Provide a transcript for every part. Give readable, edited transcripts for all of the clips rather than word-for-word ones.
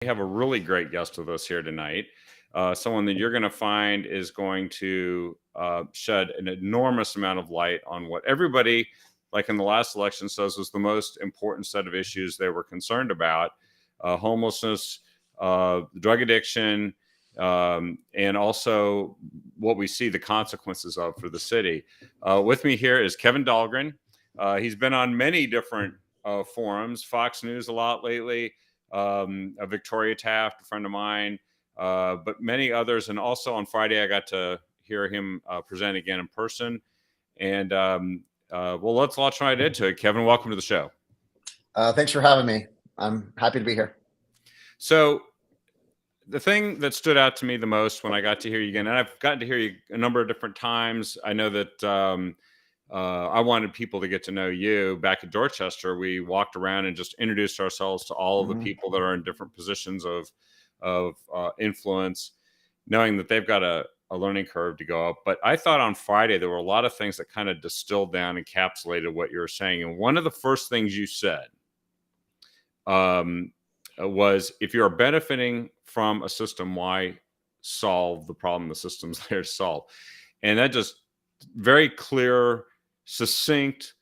We have a really great guest with us here tonight. Someone that you're going to find is going to shed an enormous amount of light on what everybody, like in the last election, says was the most important set of issues they were concerned about: homelessness, drug addiction, and also what we see the consequences of for the city. With me here is Kevin Dahlgren. He's been on many different forums, Fox News a lot lately, Victoria Taft, a friend of mine, but many others. And also on Friday, I got to hear him present again in person. And well, let's launch right into it. Kevin, welcome to the show. Thanks for having me. I'm happy to be here. So, the thing that stood out to me the most when I got to hear you again, and I've gotten to hear you a number of different times. I know that I wanted people to get to know you. Back at Dorchester, we walked around and just introduced ourselves to all of the people that are in different positions of influence, knowing that they've got a learning curve to go up. But I thought on Friday there were a lot of things that kind of distilled down, encapsulated what you were saying. And one of the first things you said was, if you are benefiting from a system, why solve the problem the system's there to solve? And that just very clear, succinct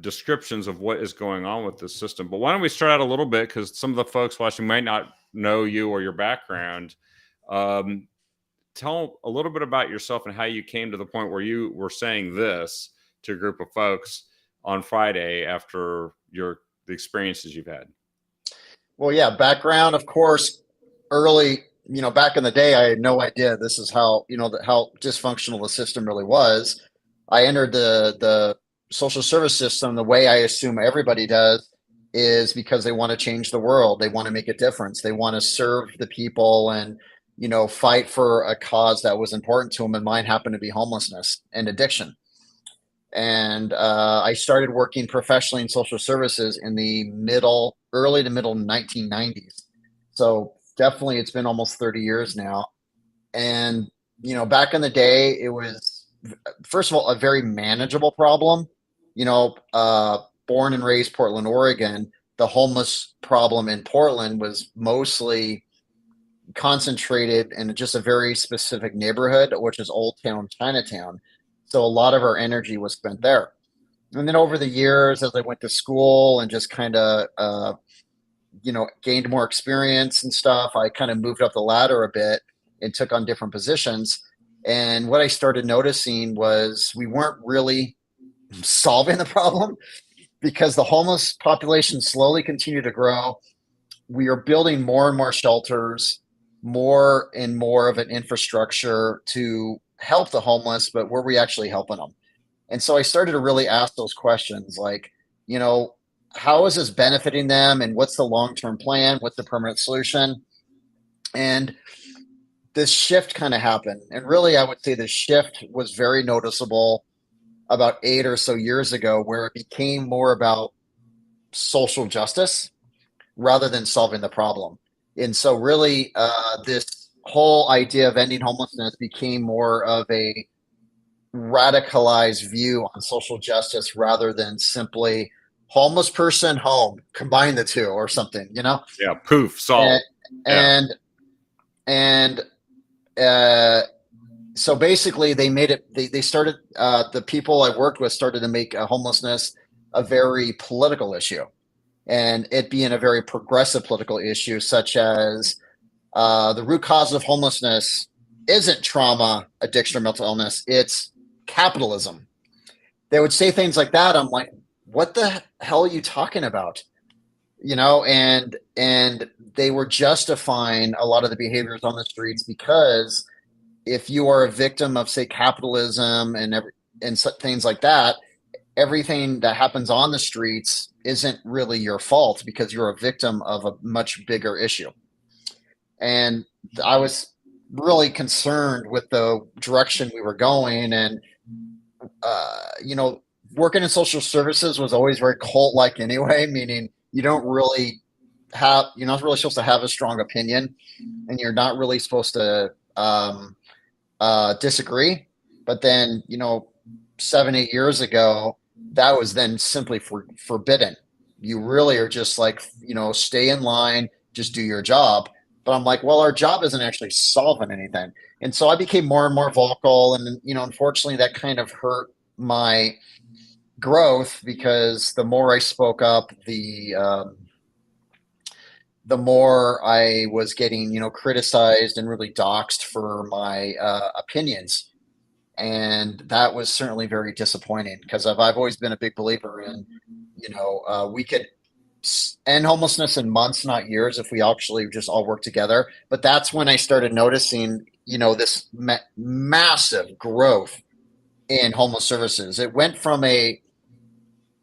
descriptions of what is going on with this system. But why don't we start out a little bit, because some of the folks watching might not know you or your background. Tell a little bit about yourself and how you came to the point where you were saying this to a group of folks on Friday after the experiences you've had. Well, yeah, background, of course, early, back in the day, I had no idea this is how, how dysfunctional the system really was. I entered the social service system the way I assume everybody does, is because they want to change the world. They want to make a difference. They want to serve the people and, fight for a cause that was important to them. And mine happened to be homelessness and addiction. And I started working professionally in social services in the early to middle 1990s. So definitely it's been almost 30 years now. And, back in the day, it was, first of all, a very manageable problem. Born and raised Portland, Oregon, the homeless problem in Portland was mostly concentrated in just a very specific neighborhood, which is Old Town Chinatown. So a lot of our energy was spent there. And then over the years, as I went to school and just kind of, gained more experience and stuff, I kind of moved up the ladder a bit and took on different positions. And what I started noticing was we weren't really solving the problem, because the homeless population slowly continued to grow. We are building more and more shelters, more and more of an infrastructure to help the homeless, but were we actually helping them? And so I started to really ask those questions, like, how is this benefiting them, and what's the long-term plan? What's the permanent solution? And this shift kind of happened. And really, I would say the shift was very noticeable about 8 or so years ago, where it became more about social justice rather than solving the problem. And so really, this whole idea of ending homelessness became more of a radicalized view on social justice rather than simply homeless person home, combine the two or something, Yeah, poof, solved. And and so basically they made it, they started, the people I worked with started to make homelessness a very political issue, and it being a very progressive political issue, such as the root cause of homelessness isn't trauma, addiction, or mental illness, it's capitalism. They would say things like that. I'm like, what the hell are you talking about? And they were justifying a lot of the behaviors on the streets, because if you are a victim of, say, capitalism and things like that, everything that happens on the streets isn't really your fault, because you're a victim of a much bigger issue. And I was really concerned with the direction we were going. And, working in social services was always very cult-like anyway, meaning you're not really supposed to have a strong opinion, and you're not really supposed to disagree. But then, 7, 8 years ago, that was then simply forbidden. you really are just like, stay in line, just do your job. But I'm like, well, our job isn't actually solving anything. And so I became more and more vocal. And, unfortunately, that kind of hurt my growth because the more I spoke up, the more I was getting, criticized and really doxxed for my opinions. And that was certainly very disappointing because I've always been a big believer in, we could end homelessness in months, not years, if we actually just all work together. But that's when I started noticing, this massive growth in homeless services. It went from $1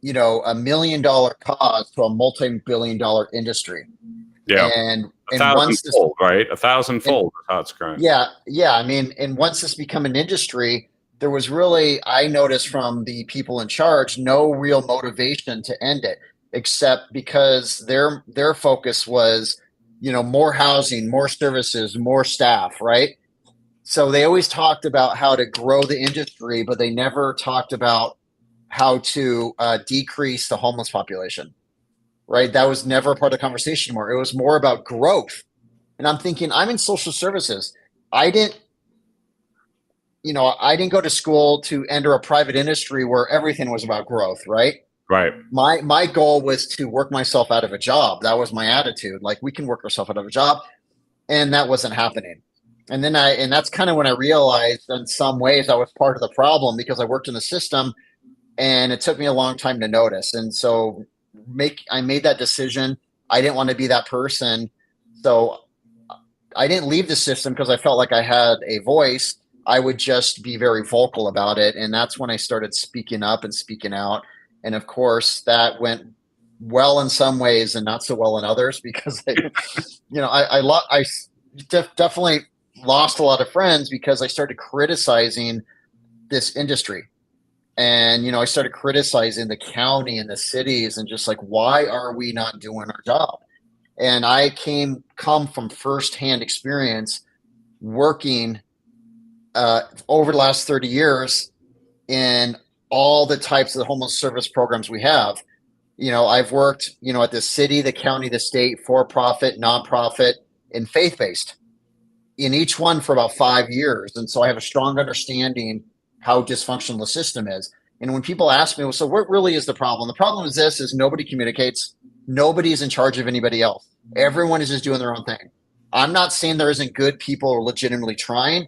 million cause to a multi-billion dollar industry. Yeah. A And once this, thousandfold, right? A and thousandfold is how it's growing. yeah, I mean, and once this become an industry, there was really, I noticed from the people in charge, no real motivation to end it, except because their focus was, more housing, more services, more staff, right? So they always talked about how to grow the industry, but they never talked about how to decrease the homeless population, right? That was never a part of the conversation more. It was more about growth. And I'm thinking, I'm in social services. I didn't, I didn't go to school to enter a private industry where everything was about growth, right? Right. My goal was to work myself out of a job. That was my attitude. Like, we can work ourselves out of a job, and that wasn't happening. And that's kind of when I realized in some ways I was part of the problem because I worked in the system, and it took me a long time to notice. And so I made that decision. I didn't want to be that person. So I didn't leave the system because I felt like I had a voice. I would just be very vocal about it. And that's when I started speaking up and speaking out. And of course, that went well in some ways and not so well in others because I definitely lost a lot of friends because I started criticizing this industry. And, I started criticizing the county and the cities and just like, why are we not doing our job? And I come from firsthand experience working over the last 30 years in all the types of the homeless service programs we have. I've worked, at the city, the county, the state, for-profit, nonprofit, and faith-based in each one for about 5 years. And so I have a strong understanding how dysfunctional the system is. And when people ask me, well, so what really is the problem? The problem is this, is nobody communicates. Nobody is in charge of anybody else. Everyone is just doing their own thing. I'm not saying there isn't good people legitimately trying,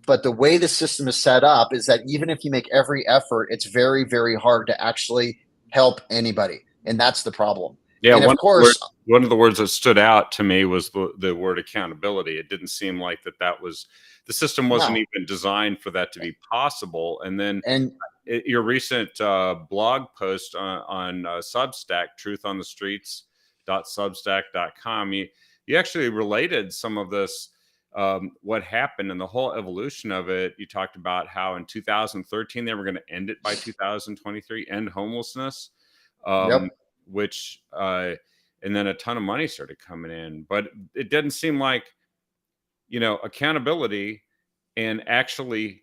but the way the system is set up is that even if you make every effort, it's very, very hard to actually help anybody. And that's the problem. Yeah. And of course, one of the words that stood out to me was the word accountability. It didn't seem like that was the system wasn't no. even designed for that to be possible. And then And your recent blog post on Substack, truthonthestreets.substack.com, you actually related some of this, what happened and the whole evolution of it. You talked about how in 2013 they were going to end it by 2023, end homelessness, yep. which and then a ton of money started coming in. But it didn't seem like, accountability and actually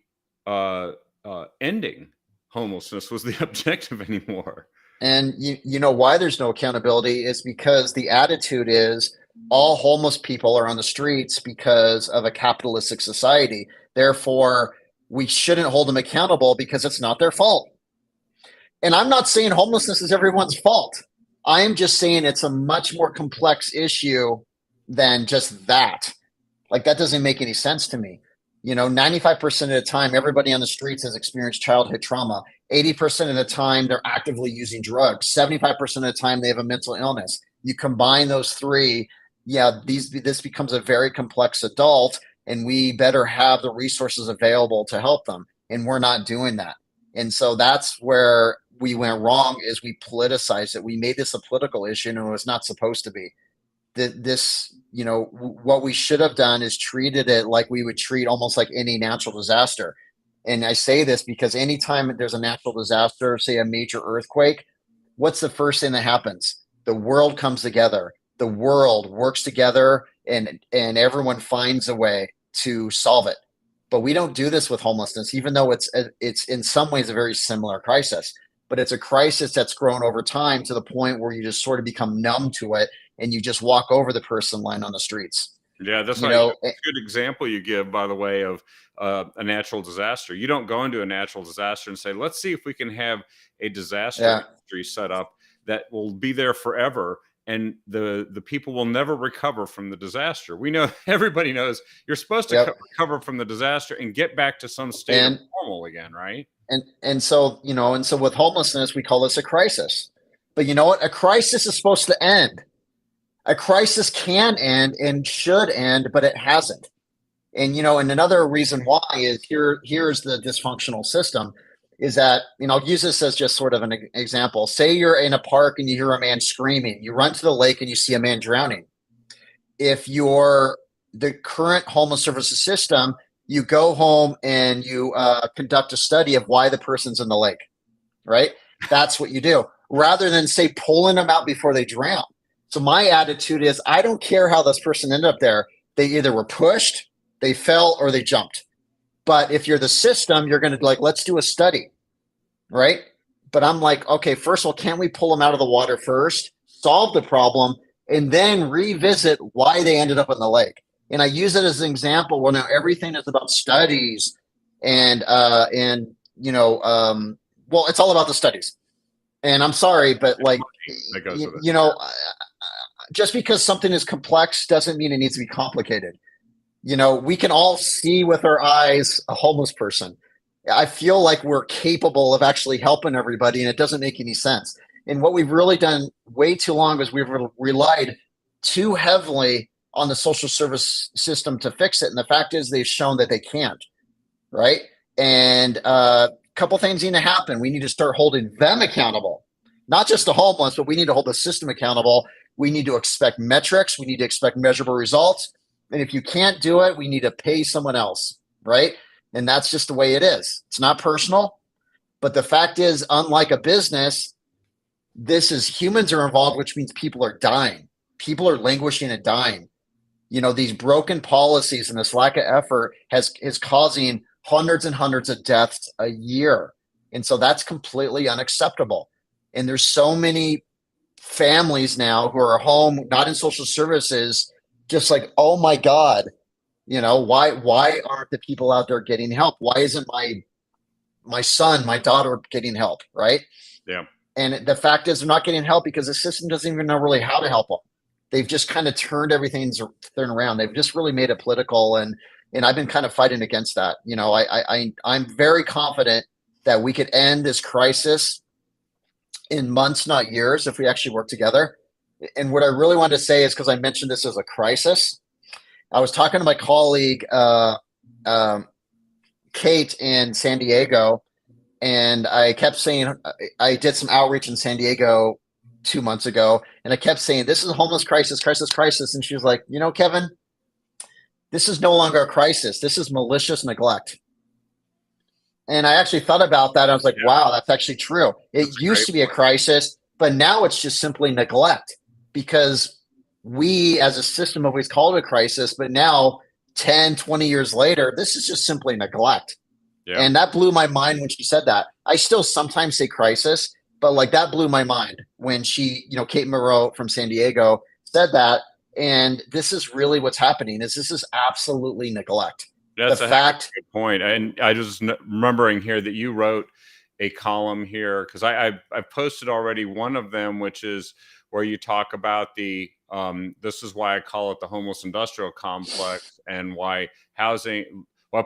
ending homelessness was the objective anymore. And you know why there's no accountability is because the attitude is all homeless people are on the streets because of a capitalistic society. Therefore, we shouldn't hold them accountable because it's not their fault. And I'm not saying homelessness is everyone's fault. I am just saying it's a much more complex issue than just that. Like, that doesn't make any sense to me. 95% of the time, everybody on the streets has experienced childhood trauma. 80% of the time, they're actively using drugs. 75% of the time, they have a mental illness. You combine those three, this becomes a very complex adult, and we better have the resources available to help them. And we're not doing that. And so that's where we went wrong, is we politicized it. We made this a political issue, and it was not supposed to be. What we should have done is treated it like we would treat almost like any natural disaster. And I say this because anytime there's a natural disaster, say a major earthquake, what's the first thing that happens? The world comes together. The world works together, and everyone finds a way to solve it. But we don't do this with homelessness, even though it's in some ways a very similar crisis. but it's a crisis that's grown over time to the point where you just sort of become numb to it and you just walk over the person lying on the streets. Yeah, that's You why know, good example you give, by the way, of a natural disaster. You don't go into a natural disaster and say, let's see if we can have a disaster yeah. industry set up that will be there forever, and the people will never recover from the disaster. We know, everybody knows, you're supposed to Yep. recover from the disaster and get back to some state of And normal again, right? and so, and so with homelessness, we call this a crisis. But you know what? A crisis is supposed to end. A crisis can end and should end, but it hasn't. And another reason why is here's the dysfunctional system is that, I'll use this as just sort of an example. Say you're in a park and you hear a man screaming, you run to the lake and you see a man drowning. If you're the current homeless services system, you go home and you conduct a study of why the person's in the lake, right? That's what you do, rather than say pulling them out before they drown. So my attitude is, I don't care how this person ended up there. They either were pushed, they fell, or they jumped. But if you're the system, you're going to be like, let's do a study, right? But I'm like, okay, first of all, can't we pull them out of the water first, solve the problem, and then revisit why they ended up in the lake? And I use it as an example where now everything is about studies and well, it's all about the studies. And I'm sorry, but like, That goes with it. just because something is complex doesn't mean it needs to be complicated. We can all see with our eyes a homeless person. I feel like we're capable of actually helping everybody, and it doesn't make any sense. And what we've really done way too long is we've relied too heavily on the social service system to fix it. And the fact is, they've shown that they can't, right? And a couple things need to happen. We need to start holding them accountable, not just the homeless, but we need to hold the system accountable. We need to expect metrics. We need to expect measurable results. And if you can't do it, we need to pay someone else, right? And that's just the way it is. It's not personal. But the fact is, unlike a business, this is humans are involved, which means people are dying. People are languishing and dying. These broken policies and this lack of effort is causing hundreds and hundreds of deaths a year. And so that's completely unacceptable. And there's so many families now who are home, not in social services, just like, oh my God, why aren't the people out there getting help? Why isn't my son, my daughter getting help, right? Yeah. And the fact is, they're not getting help because the system doesn't even know really how to help them. They've just kind of turned everything around. They've just really made it political, and I've been kind of fighting against that. I'm very confident that we could end this crisis in months, not years, if we actually work together. And what I really wanted to say is, because I mentioned this as a crisis, I was talking to my colleague Kate in San Diego, and I kept saying, I did some outreach in San Diego 2 months ago, and I kept saying, this is a homeless crisis, crisis, crisis. And she was like, Kevin, this is no longer a crisis. This is malicious neglect. And I actually thought about that. I was like, wow, that's actually true. It used to be a crisis, but now it's just simply neglect, because we as a system always called it a crisis, but now 10, 20 years later, this is just simply neglect. Yeah. And that blew my mind when she said that. I still sometimes say crisis, but like that blew my mind when she, Kate Moreau from San Diego said that. And this is really what's happening is this is absolutely neglect. That's a good point. And I just remembering here that you wrote a column here, because I've posted already one of them, which is where you talk about the this is why I call it the homeless industrial complex, and why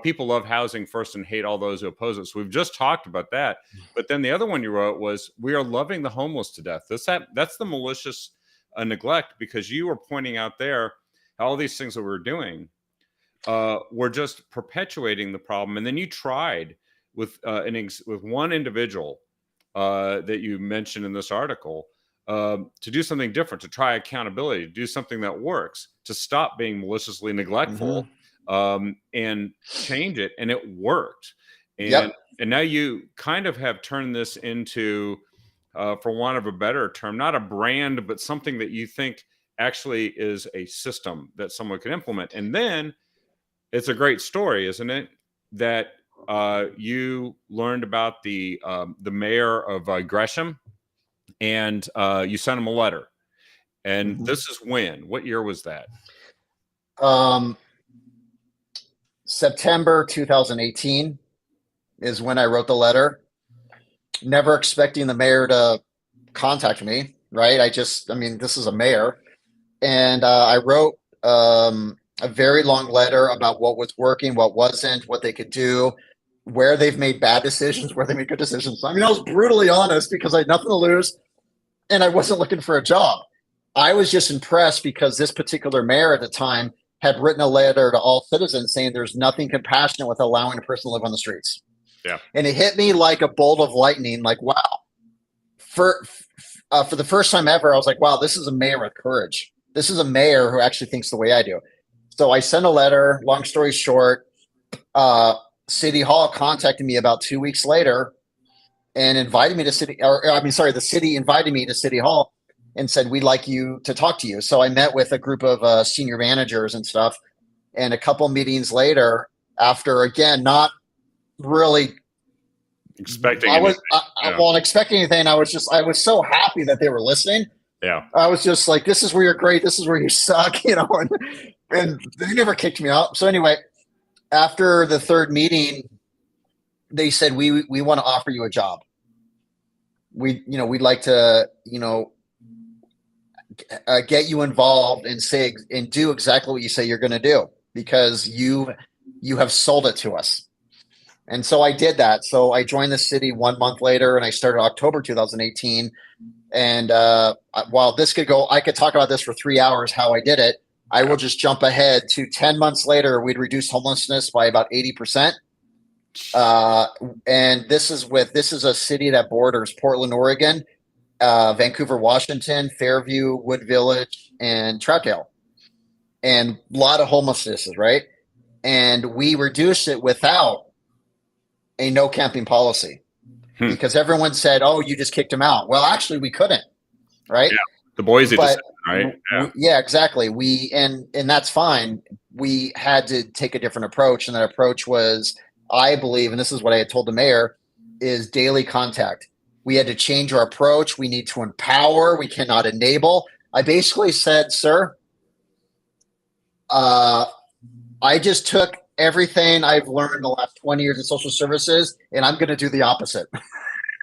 people love housing first and hate all those who oppose it. So we've just talked about that. But then the other one you wrote was, we are loving the homeless to death. That's the malicious neglect, because you were pointing out there all these things that we're doing. We're just perpetuating the problem. And then you tried with one individual that you mentioned in this article to do something different, to try accountability, to do something that works, to stop being maliciously neglectful, and change it. And it worked. And now you kind of have turned this into, for want of a better term, not a brand, but something that you think actually is a system that someone can implement. And then it's a great story, isn't it? That you learned about the mayor of Gresham, and you sent him a letter. And this is when? What year was that? September 2018 is when I wrote the letter. Never expecting the mayor to contact me, right? I mean, this is a mayor. And I wrote a very long letter about what was working, what wasn't, what they could do, where they've made bad decisions, where they made good decisions. I mean, I was brutally honest because I had nothing to lose and I wasn't looking for a job. I was just impressed because this particular mayor at the time had written a letter to all citizens saying there's nothing compassionate with allowing a person to live on the streets. Yeah. And it hit me like a bolt of lightning, like, wow. For the first time ever, I was like, wow, this is a mayor with courage. This is a mayor who actually thinks the way I do. So I sent a letter, long story short, City Hall contacted me about 2 weeks later and invited me to the city invited me to City Hall and said, we'd like you to talk to you. So I met with a group of senior managers and stuff. And a couple meetings later, after, again, not really expecting wasn't expecting anything. I was so happy that they were listening. Yeah. I was just like, this is where you're great. This is where you suck, and they never kicked me out. So anyway, after the third meeting, they said, we want to offer you a job. We'd like to, get you involved and do exactly what you say you're going to do because you have sold it to us. And so I did that. So I joined the city 1 month later and I started October 2018. And while this could go, I could talk about this for 3 hours, how I did it. I will just jump ahead to 10 months later, we'd reduced homelessness by about 80%. And this is a city that borders Portland, Oregon, Vancouver, Washington, Fairview, Wood Village, and Troutdale. And a lot of homelessness, right? And we reduced it without a no camping policy because everyone said, oh, you just kicked him out. Well, actually we couldn't, right? Yeah. The Boise decision, right? Yeah, exactly. And that's fine. We had to take a different approach. And that approach was, I believe, and this is what I had told the mayor, is daily contact. We had to change our approach. We need to empower. We cannot enable. I basically said, sir, I just took everything I've learned the last 20 years in social services, and I'm going to do the opposite.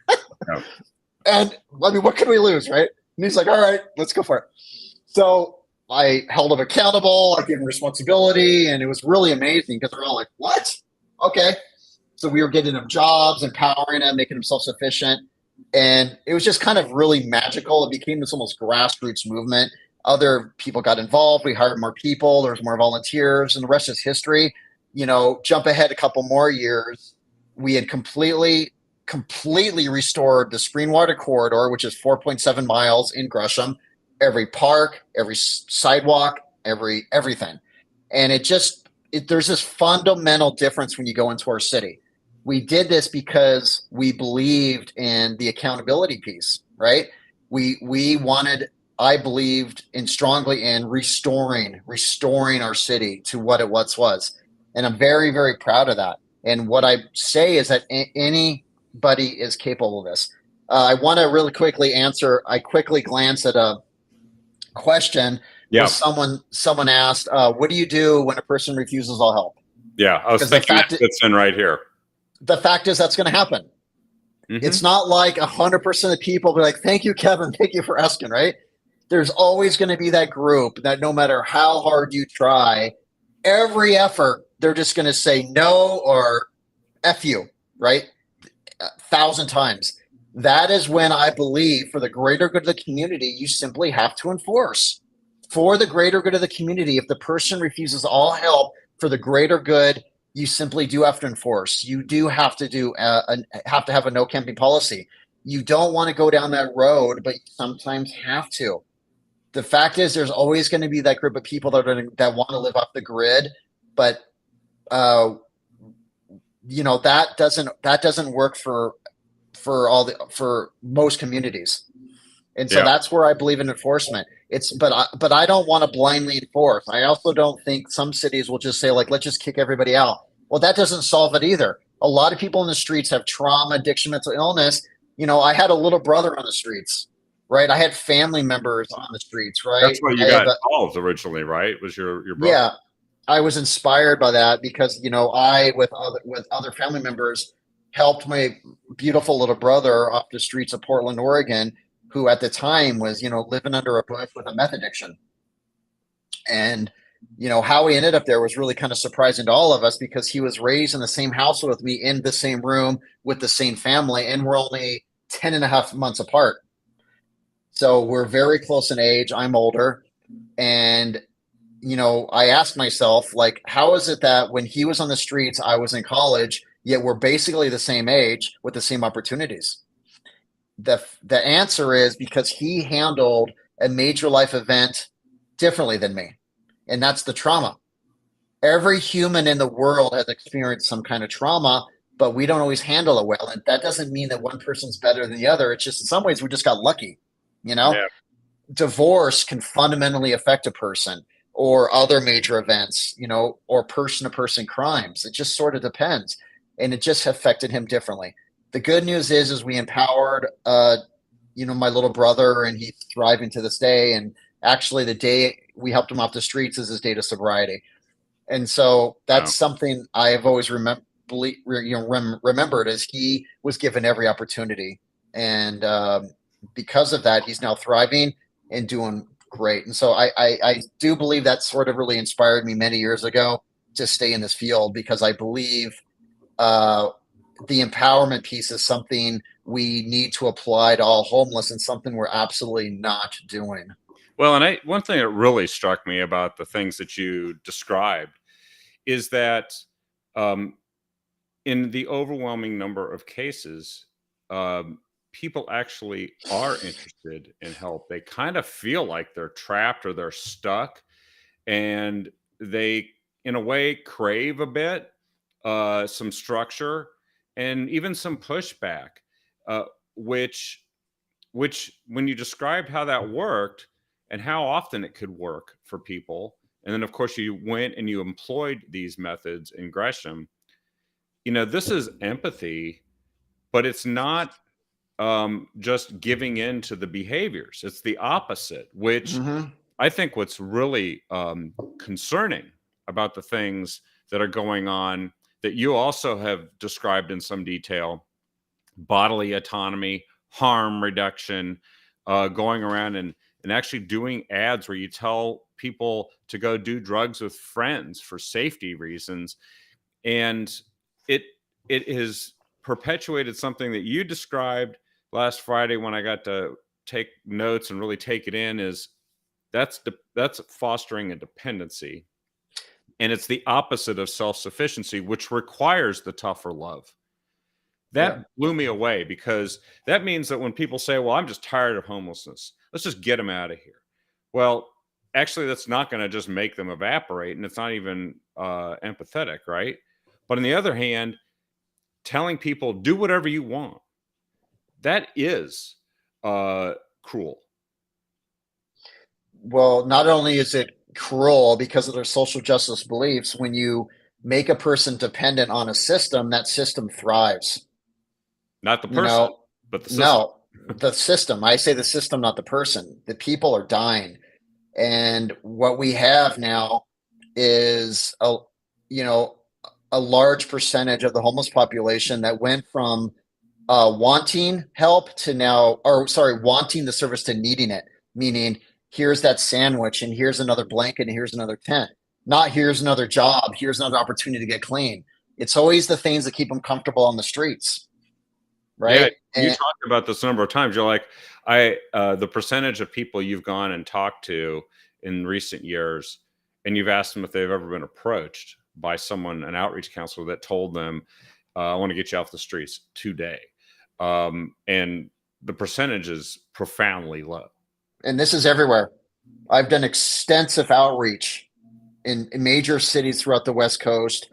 Yeah. And I mean, what can we lose, right? And he's like, all right, let's go for it. So I held him accountable. I gave him responsibility, and it was really amazing because they're all like, what? Okay. So we were getting him jobs, empowering him, making him self-sufficient. And it was just kind of really magical. It became this almost grassroots movement. Other people got involved. We hired more people. There was more volunteers, and the rest is history. Jump ahead a couple more years. We had completely restored the Springwater Corridor, which is 4.7 miles in Gresham, every park, every sidewalk, everything. And there's this fundamental difference when you go into our city. We did this because we believed in the accountability piece, right? I believed strongly in restoring our city to what it once was. And I'm very, very proud of that. And what I say is that anybody is capable of this. I want to really quickly answer. I quickly glanced at a question. Yeah. Someone asked, what do you do when a person refuses all help? Yeah. I was thinking that fits in right here. The fact is that's going to happen. Mm-hmm. It's not like 100% of people be like, thank you, Kevin. Thank you for asking, right? There's always going to be that group that no matter how hard you try, every effort, they're just going to say no or F you, right? 1,000 times. That is when I believe for the greater good of the community, you simply have to enforce. For the greater good of the community, if the person refuses all help for the greater good, you simply do have to enforce. You do have to have a no camping policy. You don't want to go down that road, but you sometimes have to. The fact is, there's always going to be that group of people that want to live off the grid, but that doesn't work for most communities. And so that's where I believe in enforcement. But I don't want to blindly enforce. I also don't think some cities will just say, like, let's just kick everybody out. Well, that doesn't solve it either. a lot of people in the streets have trauma, addiction, mental illness. I had a little brother on the streets, right? I had family members on the streets, That's right? why you I have got involved originally, right? Was your brother? yeah, I was inspired by that because I with other family members helped my beautiful little brother off the streets of Portland, Oregon, who at the time was living under a bush with a meth addiction. And how he ended up there was really kind of surprising to all of us because he was raised in the same house with me in the same room with the same family, and we're only 10 and a half months apart. So we're very close in age. I'm older. And I asked myself, like, how is it that when he was on the streets, I was in college, yet we're basically the same age with the same opportunities? The answer is because he handled a major life event differently than me. And that's the trauma. Every human in the world has experienced some kind of trauma, but we don't always handle it well. And that doesn't mean that one person's better than the other. It's just in some ways we just got lucky, you know? Yeah. Divorce can fundamentally affect a person, or other major events, or person to person crimes. It just sort of depends. And it just affected him differently. The good news is we empowered, my little brother, and he's thriving to this day. And actually the day we helped him off the streets is his date of sobriety. And so that's Wow. something I have always remembered, as he was given every opportunity. And because of that, he's now thriving and doing great. And so I do believe that sort of really inspired me many years ago to stay in this field, because I believe the empowerment piece is something we need to apply to all homeless, and something we're absolutely not doing. Well, and one thing that really struck me about the things that you described is that um, in the overwhelming number of cases, people actually are interested in help. They kind of feel like they're trapped or they're stuck, and they, in a way, crave a bit, some structure, and even some pushback, uh, which when you described how that worked and how often it could work for people, and then of course you went and you employed these methods in Gresham, this is empathy, but it's not just giving in to the behaviors. It's the opposite, which Mm-hmm. I think what's really concerning about the things that are going on that you also have described in some detail: bodily autonomy, harm reduction, going around and actually doing ads where you tell people to go do drugs with friends for safety reasons. And it it has perpetuated something that you described last Friday when I got to take notes and really take it in, is that's fostering a dependency, and it's the opposite of self-sufficiency, which requires the tougher love. Yeah. That blew me away, because that means that when people say, well, I'm just tired of homelessness, let's just get them out of here. Well, actually, that's not going to just make them evaporate, and it's not even empathetic, right? But on the other hand, telling people, do whatever you want, that is cruel. Well, not only is it cruel because of their social justice beliefs, when you make a person dependent on a system, that system thrives. Not the You person, know, but the system. no, the system. I say the system, not the person. The people are dying. And what we have now is a large percentage of the homeless population that went from wanting help to now, or sorry, wanting the service to needing it. Meaning, here's that sandwich, and here's another blanket, and here's another tent. Not here's another job, here's another opportunity to get clean. It's always the things that keep them comfortable on the streets, Yeah, right? you And talked about this a number of times. You're like, the percentage of people you've gone and talked to in recent years, and you've asked them if they've ever been approached by someone, an outreach counselor, that told them, "I want to get you off the streets today," and the percentage is profoundly low. and this is everywhere. I've done extensive outreach in major cities throughout the West Coast,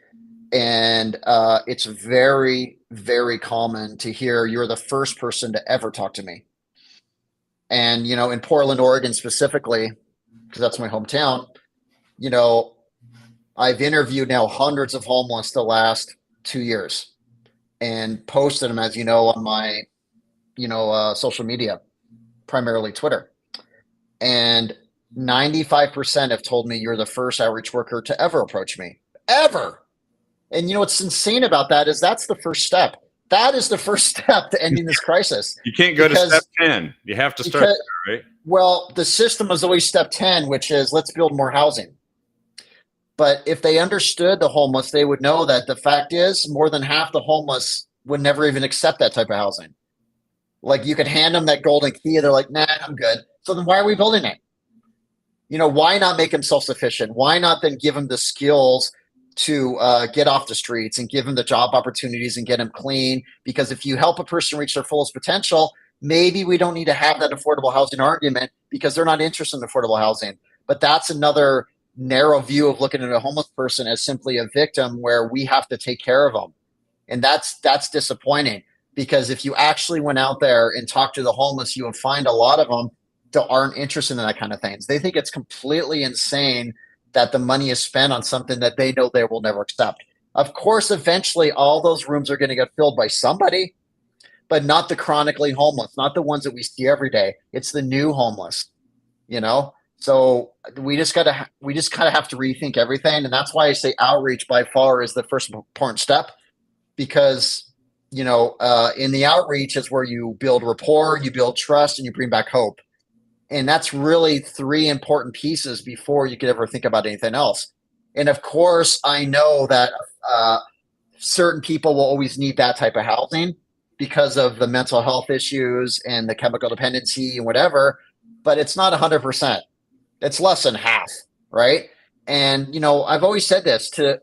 and it's very, very common to hear you're the first person to ever talk to me. And in Portland, Oregon specifically, because that's my hometown, you know, I've interviewed now hundreds of homeless the last 2 years. and posted them, as you know, on my, social media, primarily Twitter. And 95% have told me you're the first outreach worker to ever approach me, ever. And you know what's insane about that is that's the first step. That is the first step to ending this crisis. You can't go to step 10. You have to start there, right? Well, the system is always step 10, which is let's build more housing. But if they understood the homeless, they would know that the fact is more than half the homeless would never even accept that type of housing. Like you could hand them that golden key, they're like, nah, I'm good. So then why are we building it? Why not make them self-sufficient? Why not then give them the skills to get off the streets and give them the job opportunities and get them clean? Because if you help a person reach their fullest potential, maybe we don't need to have that affordable housing argument because they're not interested in affordable housing. But that's another narrow view of looking at a homeless person as simply a victim where we have to take care of them. And that's disappointing, because if you actually went out there and talked to the homeless, you would find a lot of them that aren't interested in that kind of things. They think it's completely insane that the money is spent on something that they know they will never accept. Of course, eventually all those rooms are going to get filled by somebody, but not the chronically homeless, not the ones that we see every day. It's the new homeless, So we just kind of have to rethink everything. And that's why I say outreach by far is the first important step, because in the outreach is where you build rapport, you build trust, and you bring back hope. And that's really three important pieces before you could ever think about anything else. And of course, I know that certain people will always need that type of housing because of the mental health issues and the chemical dependency and whatever, but it's not 100%. It's less than half, right? And, I've always said this, to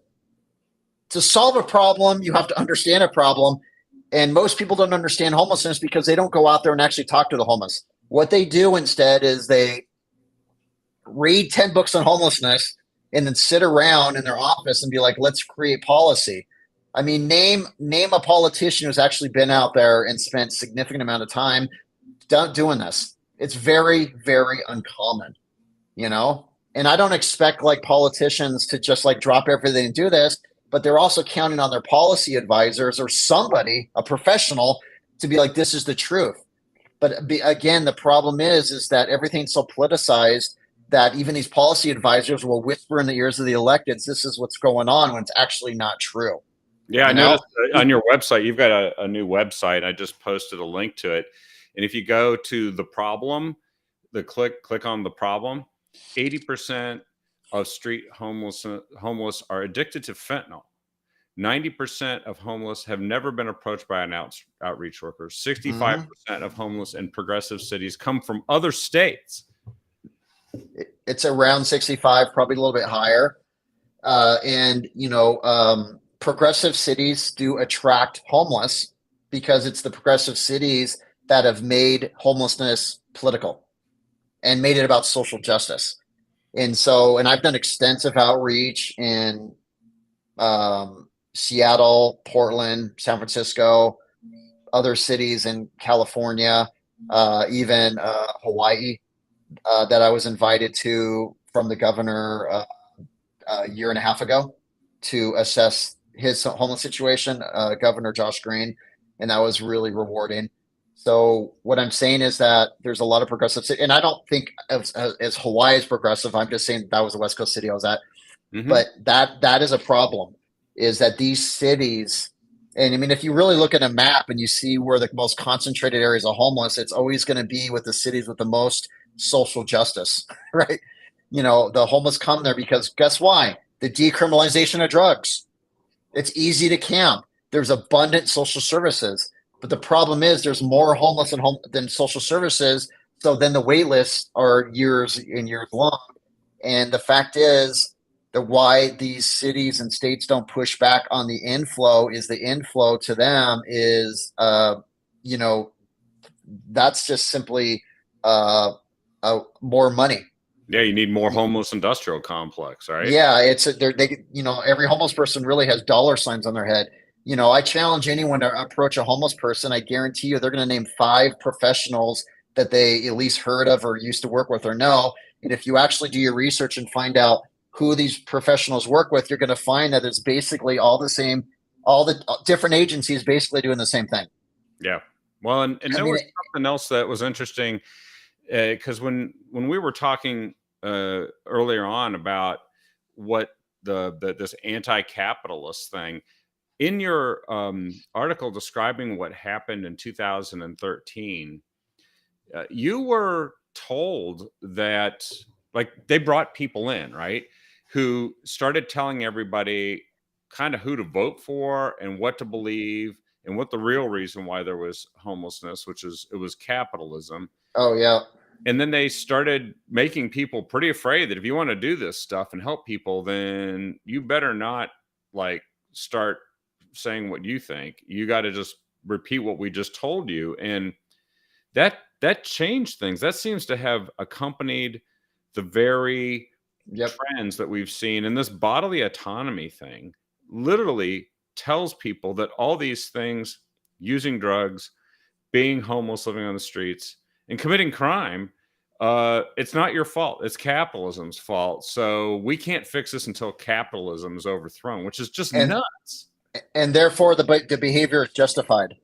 solve a problem, you have to understand a problem. And most people don't understand homelessness because they don't go out there and actually talk to the homeless. What they do instead is they read 10 books on homelessness and then sit around in their office and be like, let's create policy. I mean, name a politician who's actually been out there and spent significant amount of time doing this. It's very, very uncommon, And I don't expect politicians to just drop everything and do this, but they're also counting on their policy advisors or somebody, a professional, to be like, this is the truth. But again, the problem is that everything's so politicized that even these policy advisors will whisper in the ears of the electeds, this is what's going on, when it's actually not true. Yeah, I noticed on your website, you've got a new website. I just posted a link to it. And if you go to the problem, click on the problem, 80% of street homeless are addicted to fentanyl. 90% of homeless have never been approached by an outreach worker. 65% of homeless in progressive cities come from other states. It's around 65, probably a little bit higher. Progressive cities do attract homeless because it's the progressive cities that have made homelessness political and made it about social justice. And I've done extensive outreach in Seattle, Portland, San Francisco, other cities in California, even Hawaii, that I was invited to from the governor a year and a half ago to assess his homeless situation, Governor Josh Green, and that was really rewarding. So what I'm saying is that there's a lot of progressive cities, and I don't think as Hawaii is progressive. I'm just saying that was the West Coast city I was at. But that is a problem, is that these cities, and I mean, if you really look at a map and you see where the most concentrated areas of homeless, it's always going to be with the cities with the most social justice, right? The homeless come there because guess why? The decriminalization of drugs. It's easy to camp. There's abundant social services. But the problem is there's more homeless than social services. So then the wait lists are years and years long. And the fact is that why these cities and states don't push back on the inflow is the inflow to them is, that's just simply more money. Yeah, you need more homeless industrial complex, right? Yeah, every homeless person really has dollar signs on their head. I challenge anyone to approach a homeless person. I guarantee you they're going to name 5 professionals that they at least heard of or used to work with or know. And if you actually do your research and find out who these professionals work with, you're going to find that it's basically all the same all the different agencies basically doing the same thing. Yeah. Well, and I there mean, was something else that was interesting, because when we were talking earlier on about what the this anti-capitalist thing in your article describing what happened in 2013, you were told that, like, they brought people in, right, who started telling everybody kind of who to vote for and what to believe and what the real reason why there was homelessness, which is it was capitalism. oh yeah. And then they started making people pretty afraid that if you want to do this stuff and help people, then you better not, like, start saying what you think. You got to just repeat what we just told you. And that changed things. That seems to have accompanied the very Yep. trends that we've seen. And this bodily autonomy thing literally tells people that all these things, using drugs, being homeless, living on the streets, and committing crime, it's not your fault. It's capitalism's fault. So we can't fix this until capitalism is overthrown, which is just And nuts. therefore the behavior is justified.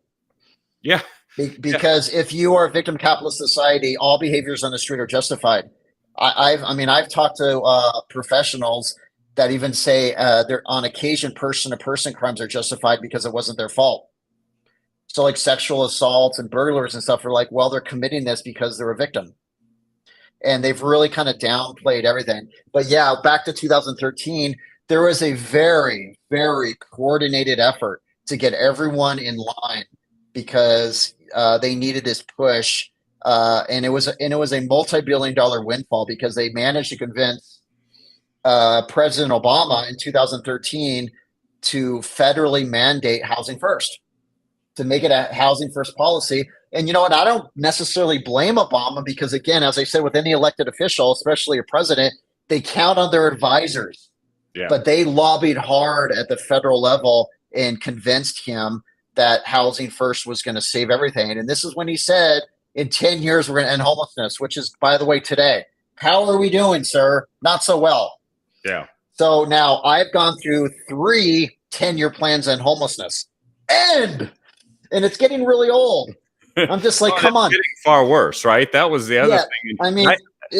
Yeah. Because if you are a victim capitalist society, all behaviors on the street are justified. I've talked to professionals that even say they're on occasion person-to-person crimes are justified because it wasn't their fault. So like sexual assaults and burglars and stuff are like, well, they're committing this because they're a victim. And they've really kind of downplayed everything. But yeah, back to 2013, there was a very, very coordinated effort to get everyone in line because they needed this push. And it was a multi-billion-dollar windfall because they managed to convince President Obama in 2013 to federally mandate housing first, to make it a housing first policy. And you know what? I don't necessarily blame Obama because, again, as I said, with any elected official, especially a president, they count on their advisors. Yeah. But they lobbied hard at the federal level and convinced him that housing first was going to save everything. And this is when he said, in 10 years, we're going to end homelessness, which is, by the way, today. How are we doing, sir? Not so well. Yeah. So now I've gone through 3 10-year plans on homelessness. And it's getting really old. I'm just like, come on. It's getting far worse, right? That was the other thing. I mean,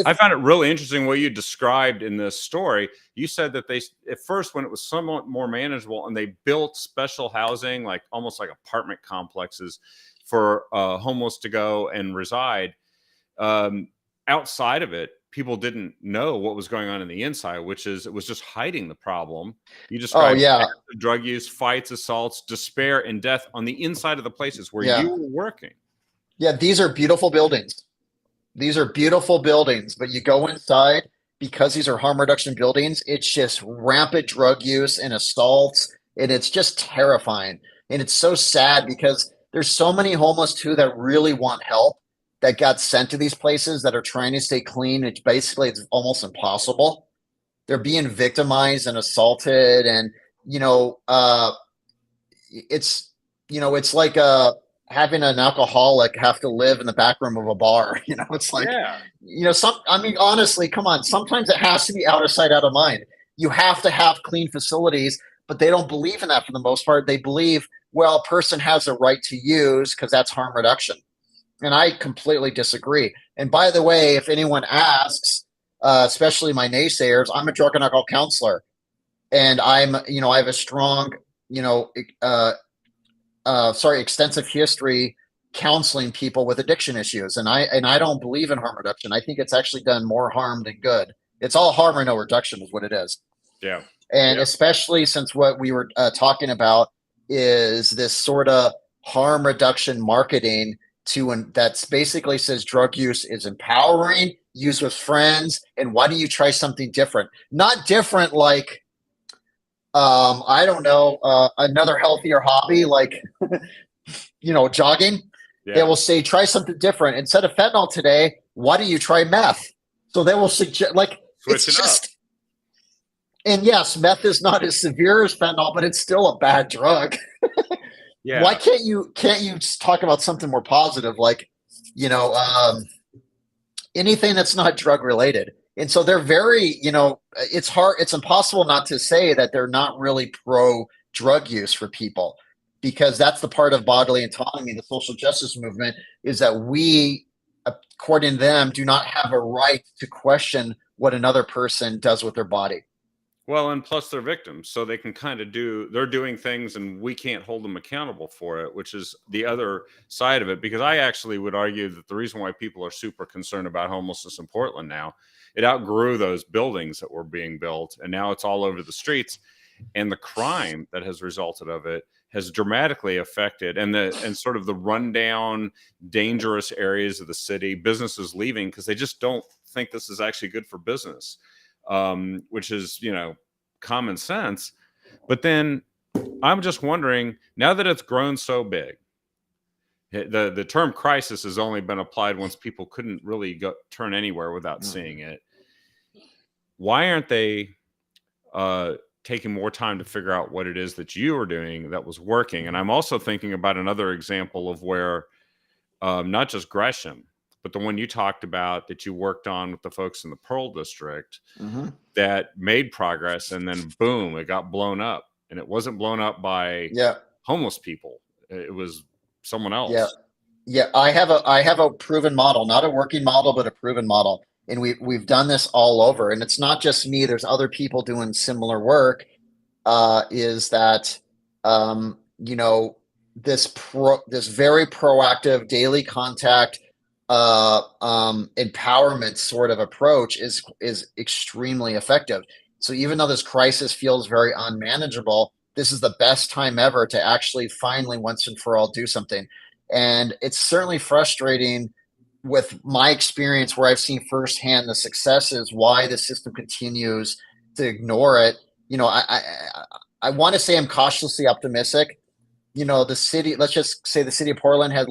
I found it really interesting what you described in this story. You said that they, at first, when it was somewhat more manageable, and they built special housing, like almost like apartment complexes for homeless to go and reside. Outside of it, people didn't know what was going on in the inside, which is it was just hiding the problem. You described drug use, fights, assaults, despair, and death on the inside of the places where you were working. Yeah, these are beautiful buildings. These are beautiful buildings, but you go inside, because these are harm reduction buildings, it's just rampant drug use and assaults, and it's just terrifying. And it's so sad because there's so many homeless too that really want help that got sent to these places that are trying to stay clean. It's basically, it's almost impossible. They're being victimized and assaulted, and it's like having an alcoholic have to live in the back room of a bar. It's like, honestly, come on. Sometimes it has to be out of sight, out of mind. You have to have clean facilities, but they don't believe in that for the most part. They believe, well, a person has a right to use because that's harm reduction. And I completely disagree. And by the way, if anyone asks, especially my naysayers, I'm a drug and alcohol counselor, and I have a strong, extensive history counseling people with addiction issues. And I don't believe in harm reduction. I think it's actually done more harm than good. It's all harm or no reduction is what it is. Yeah. And especially since what we were talking about is this sort of harm reduction marketing that's basically says drug use is empowering, use with friends, and why don't you try something different? Not different like, I don't know, another healthier hobby like, jogging. Yeah. They will say, try something different. Instead of fentanyl today, why don't you try meth? So they will suggest, like, switch it up. And yes, meth is not as severe as fentanyl, but it's still a bad drug. Yeah. Why can't you just talk about something more positive, like, anything that's not drug related? And so they're very, it's hard, it's impossible not to say that they're not really pro drug use for people, because that's the part of bodily autonomy, the social justice movement, is that we, according to them, do not have a right to question what another person does with their body. Well, and plus they're victims, so they can kind of they're doing things and we can't hold them accountable for it, which is the other side of it. Because I actually would argue that the reason why people are super concerned about homelessness in Portland now, it outgrew those buildings that were being built, and now it's all over the streets. And the crime that has resulted of it has dramatically affected, and sort of the rundown, dangerous areas of the city, businesses leaving because they just don't think this is actually good for business. Which is, common sense. But then I'm just wondering, now that it's grown so big, the term crisis has only been applied once people couldn't really turn anywhere without seeing it. Why aren't they taking more time to figure out what it is that you were doing that was working? And I'm also thinking about another example of where not just Gresham, but the one you talked about that you worked on with the folks in the Pearl District that made progress, and then boom, it got blown up. And it wasn't blown up by homeless people. It was someone else. Yeah. I have a proven model, not a working model, but a proven model. And we've done this all over. And it's not just me. There's other people doing similar work. Is that, this very proactive daily contact empowerment sort of approach is extremely effective. So even though this crisis feels very unmanageable, this is the best time ever to actually finally once and for all do something. And it's certainly frustrating with my experience where I've seen firsthand the successes, why the system continues to ignore it. I want to say I'm cautiously optimistic. The city, let's just say the city of Portland has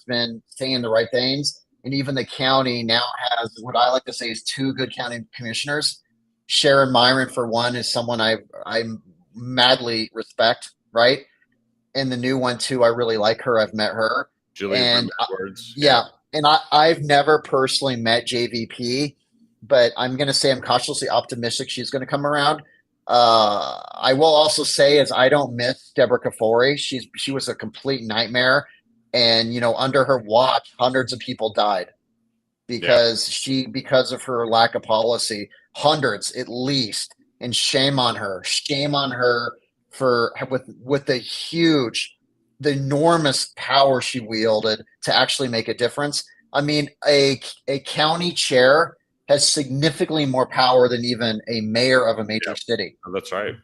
been saying the right things. And even the county now has what I like to say is two good county commissioners. Sharon Myron, for one, is someone I madly respect, right? And the new one too, I really like her. I've met her. Julia Edwards. Yeah. And I've never personally met JVP, but I'm going to say I'm cautiously optimistic she's going to come around. I will also say is I don't miss Deborah Kafori. She was a complete nightmare. And, under her watch, hundreds of people died because of her lack of policy, hundreds at least. And shame on her for with the enormous power she wielded to actually make a difference. I mean, a county chair has significantly more power than even a mayor of a major city. Oh, that's right.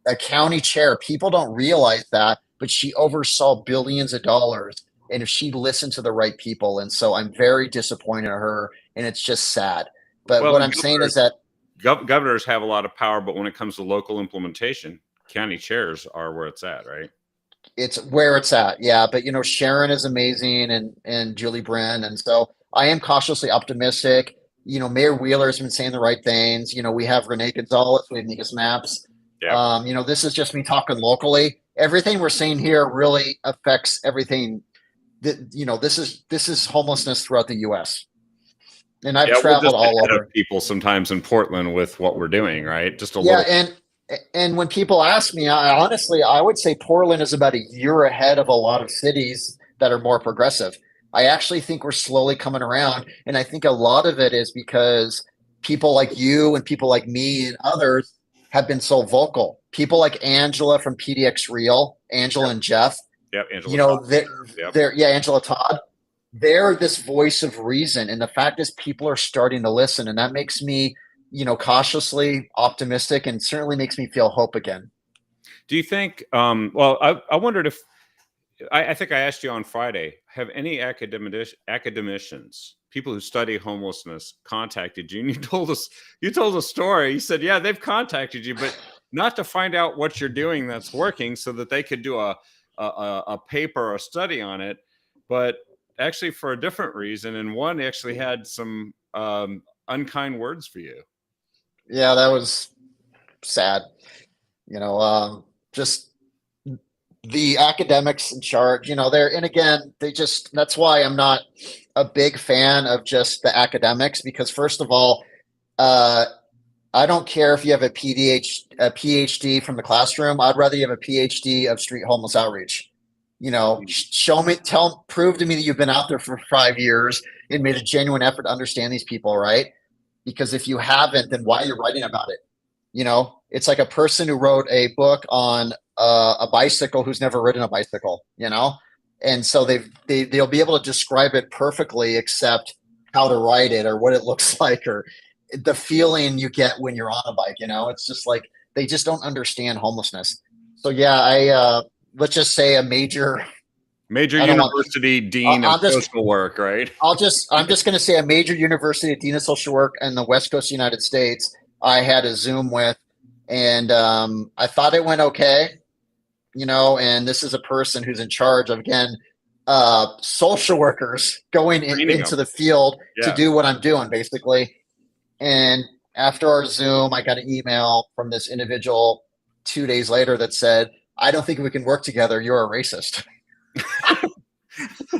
A county chair, people don't realize that, but she oversaw billions of dollars. And if she listened to the right people. And so I'm very disappointed in her, and it's just sad. But what I'm saying is that governors have a lot of power, but when it comes to local implementation, county chairs are where it's at, right? It's where it's at. Yeah. But, Sharon is amazing and Julie Bren. And so I am cautiously optimistic. Mayor Wheeler has been saying the right things. We have Renee Gonzalez, we have Nikas Maps. Yeah. This is just me talking locally. Everything we're saying here really affects everything. This is homelessness throughout the U.S. And I've traveled all over. People sometimes in Portland with what we're doing, right? Just a little. And when people ask me, I would say Portland is about a year ahead of a lot of cities that are more progressive. I actually think we're slowly coming around. And I think a lot of it is because people like you and people like me and others have been so vocal. People like Angela from PDX Real, Angela and Jeff. Yep, Angela. Angela Todd. They're this voice of reason. And the fact is people are starting to listen. And that makes me, cautiously optimistic and certainly makes me feel hope again. Do you think, I wondered if, I think I asked you on Friday, have any academicians, people who study homelessness, contacted you? And you told a story. You said, yeah, they've contacted you, but not to find out what you're doing that's working so that they could do a paper or a study on it, but actually for a different reason. And one actually had some unkind words for you. Yeah, that was sad. Just the academics in charge, that's why I'm not a big fan of just the academics, because first of all, I don't care if you have a PhD from the classroom. I'd rather you have a PhD of street homeless outreach. You know, show me, prove to me that you've been out there for 5 years and made a genuine effort to understand these people, right? Because if you haven't, then why are you writing about it? You know, it's like a person who wrote a book on a bicycle who's never ridden a bicycle, you know? And so they'll be able to describe it perfectly, except how to write it or what it looks like or the feeling you get when you're on a bike, you know? It's just like they just don't understand homelessness. So yeah, let's just say a major university dean of social work, right? I'm just going to say a major university dean of social work in the West Coast of the United States. I had a Zoom with, and I thought it went okay, you know. And this is a person who's in charge of, again, social workers going into the field to do what I'm doing, basically. And after our Zoom, I got an email from this individual 2 days later that said, "I don't think we can work together. You're a racist."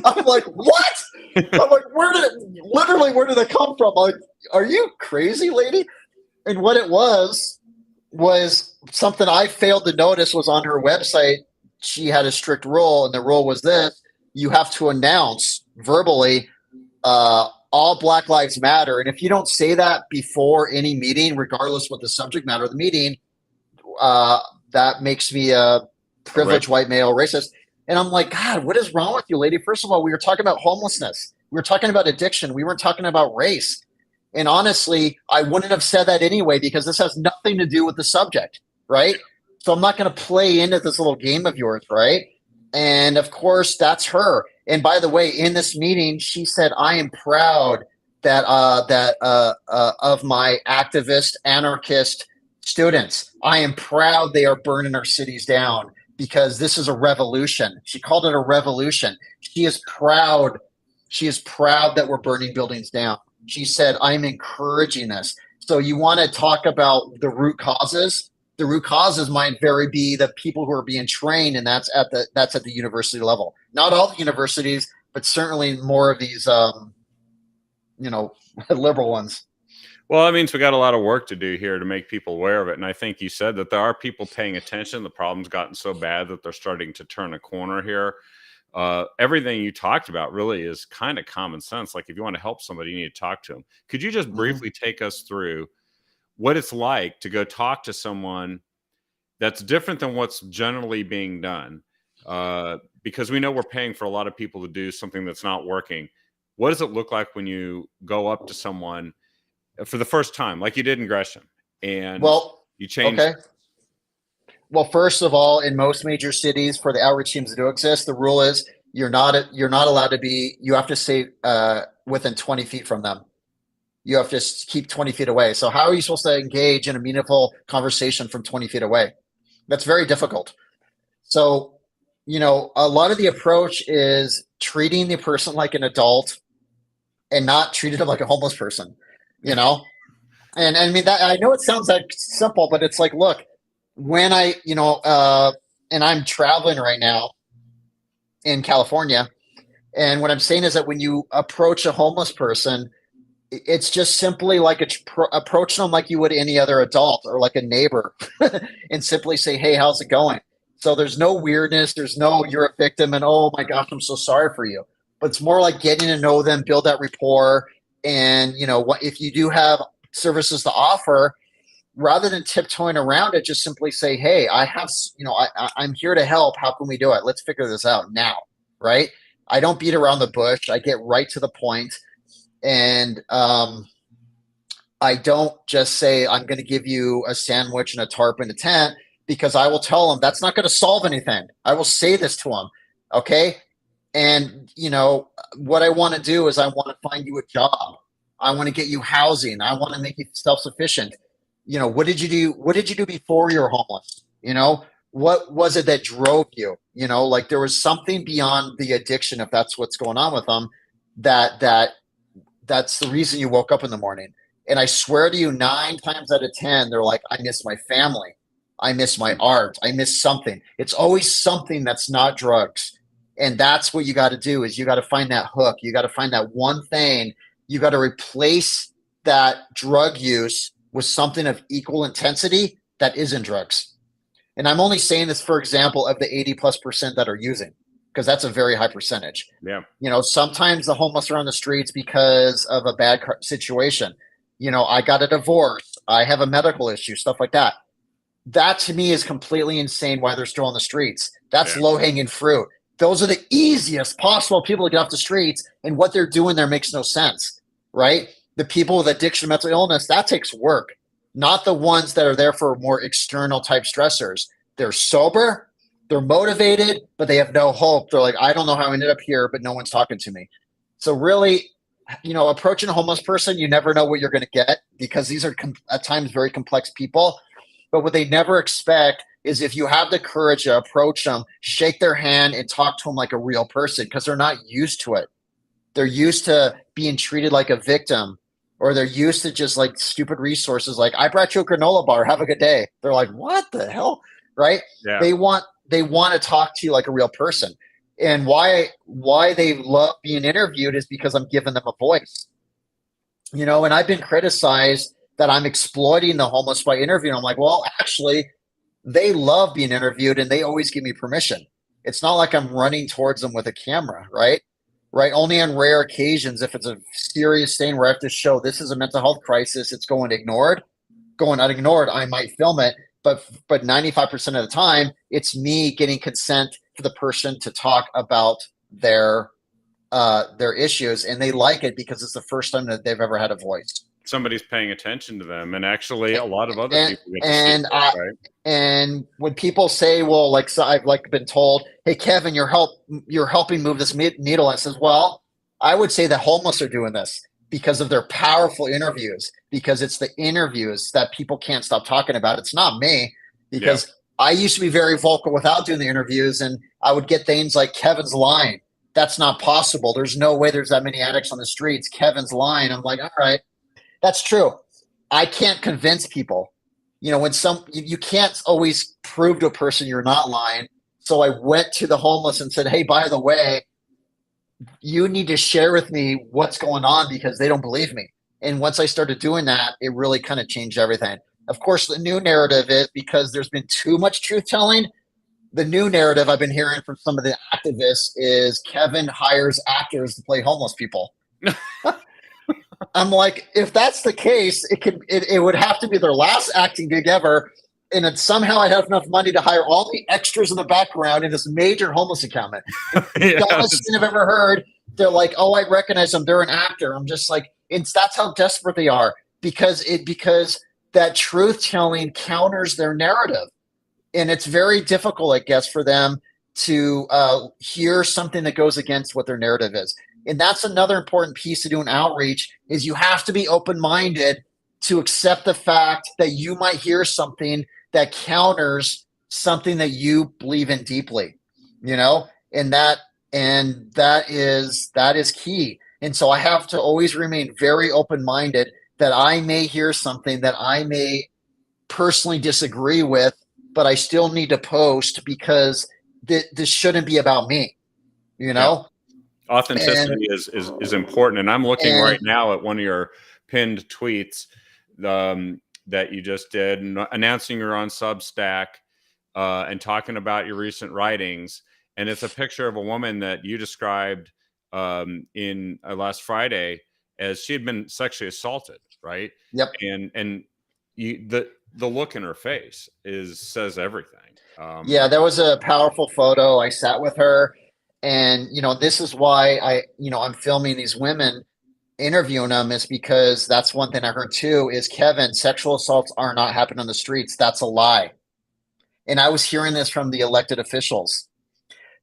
I'm like, what? I'm like, where did it come from? I'm like, are you crazy, lady? And what it was something I failed to notice was on her website. She had a strict rule, and the rule was this: you have to announce verbally, all Black Lives Matter. And if you don't say that before any meeting, regardless what the subject matter of the meeting, that makes me a privileged white male racist. And I'm like, God, what is wrong with you, lady? First of all, we were talking about homelessness. We were talking about addiction. We weren't talking about race. And honestly, I wouldn't have said that anyway, because this has nothing to do with the subject, right? So I'm not going to play into this little game of yours, right? And of course, that's her. And by the way, in this meeting, she said, "I am proud that of my activist, anarchist students. I am proud they are burning our cities down because this is a revolution." She called it a revolution. She is proud. She is proud that we're burning buildings down. She said, "I'm encouraging this." So you want to talk about the root causes? The root causes might very be the people who are being trained, and that's at the university level. Not all the universities, but certainly more of these, liberal ones. Well, that means we got a lot of work to do here to make people aware of it. And I think you said that there are people paying attention. The problem's gotten so bad that they're starting to turn a corner here. Everything you talked about really is kind of common sense. Like if you want to help somebody, you need to talk to them. Could you just briefly take us through what it's like to go talk to someone that's different than what's generally being done? Because we know we're paying for a lot of people to do something that's not working. What does it look like when you go up to someone for the first time, like you did in Gresham, and you change? Okay. Well, first of all, in most major cities, for the outreach teams that do exist, the rule is you're not allowed to be. You have to stay within 20 feet from them. You have to keep 20 feet away. So how are you supposed to engage in a meaningful conversation from 20 feet away? That's very difficult. So, a lot of the approach is treating the person like an adult and not treating them like a homeless person, And I mean, that, I know it sounds like simple, but it's like, look, when and I'm traveling right now in California. And what I'm saying is that when you approach a homeless person, it's just simply like approach them like you would any other adult or like a neighbor and simply say, "Hey, how's it going?" So there's no weirdness. There's no, "You're a victim," and, "Oh my gosh, I'm so sorry for you." But it's more like getting to know them, build that rapport. And, what if you do have services to offer, rather than tiptoeing around it, just simply say, "Hey, I have, I'm here to help. How can we do it? Let's figure this out now." Right? I don't beat around the bush. I get right to the point. And I don't just say, "I'm going to give you a sandwich and a tarp and a tent," because I will tell them that's not going to solve anything. I will say this to them. Okay. And, what I want to do is I want to find you a job. I want to get you housing. I want to make you self-sufficient. What did you do? What did you do before you were homeless? What was it that drove you? Like there was something beyond the addiction, if that's what's going on with them, that's the reason you woke up in the morning. And I swear to you, 9 times out of 10, they're like, "I miss my family. I miss my art. I miss something." It's always something that's not drugs. And that's what you got to do, is you got to find that hook. You got to find that one thing. You got to replace that drug use with something of equal intensity that isn't drugs. And I'm only saying this, for example, of the 80+% that are using, because that's a very high percentage. Yeah. You know, sometimes the homeless are on the streets because of a bad situation. You know, I got a divorce, I have a medical issue, stuff like that. That to me is completely insane why they're still on the streets. That's low hanging fruit. Those are the easiest possible people to get off the streets, and what they're doing there makes no sense, right? The people with addiction, mental illness, that takes work, not the ones that are there for more external type stressors. They're sober, they're motivated, but they have no hope. They're like, I don't know how I ended up here, but no one's talking to me. So really, you know, approaching a homeless person, you never know what you're going to get, because these are at times very complex people. But what they never expect is if you have the courage to approach them, shake their hand, and talk to them like a real person, because they're not used to it. They're used to being treated like a victim, or they're used to just like stupid resources like, I brought you a granola bar, have a good day. They're like, what the hell? Right? Yeah. They want to talk to you like a real person. And why they love being interviewed is because I'm giving them a voice. You know, and I've been criticized that I'm exploiting the homeless by interviewing. I'm like, well, actually, they love being interviewed and they always give me permission. It's not like I'm running towards them with a camera, right? Right. Only on rare occasions, if it's a serious thing where I have to show this is a mental health crisis, it's going unignored, I might film it. But 95% of the time, it's me getting consent for the person to talk about their issues, and they like it because it's the first time that they've ever had a voice. Somebody's paying attention to them, and actually a lot of other people get to and see that, right? And when people say, well, like, so I've like been told, hey Kevin, you're helping move this needle, I says, well, I would say the homeless are doing this because of their powerful interviews, because it's the interviews that people can't stop talking about. It's not me, because I used to be very vocal without doing the interviews, and I would get things like, Kevin's lying, that's not possible, there's no way there's that many addicts on the streets, Kevin's lying. I'm like, all right, that's true. I can't convince people. You know, when you can't always prove to a person you're not lying. So I went to the homeless and said, hey, by the way, you need to share with me what's going on, because they don't believe me. And once I started doing that, it really kind of changed everything. Of course, the new narrative is, because there's been too much truth telling, the new narrative I've been hearing from some of the activists is Kevin hires actors to play homeless people. I'm like, if that's the case, it would have to be their last acting gig ever, and then somehow I'd have enough money to hire all the extras in the background in this major homeless encampment. The dumbest thing I've ever heard. They're like, oh, I recognize them, they're an actor. I'm just like, that's how desperate they are, because that truth telling counters their narrative, and it's very difficult, I guess, for them to hear something that goes against what their narrative is. And that's another important piece to doing outreach, is you have to be open-minded to accept the fact that you might hear something that counters something that you believe in deeply, you know, and that is key. And so I have to always remain very open-minded that I may hear something that I may personally disagree with, but I still need to post, because this shouldn't be about me, you know? Yeah. Authenticity is important. And I'm looking right now at one of your pinned tweets that you just did, announcing you're on Substack and talking about your recent writings. And it's a picture of a woman that you described in last Friday as she had been sexually assaulted, right? Yep. And the look in her face says everything. Yeah, that was a powerful photo. I sat with her. And, you know, this is why I'm filming these women, interviewing them, is because that's one thing I heard too, is, Kevin, sexual assaults are not happening on the streets. That's a lie. And I was hearing this from the elected officials.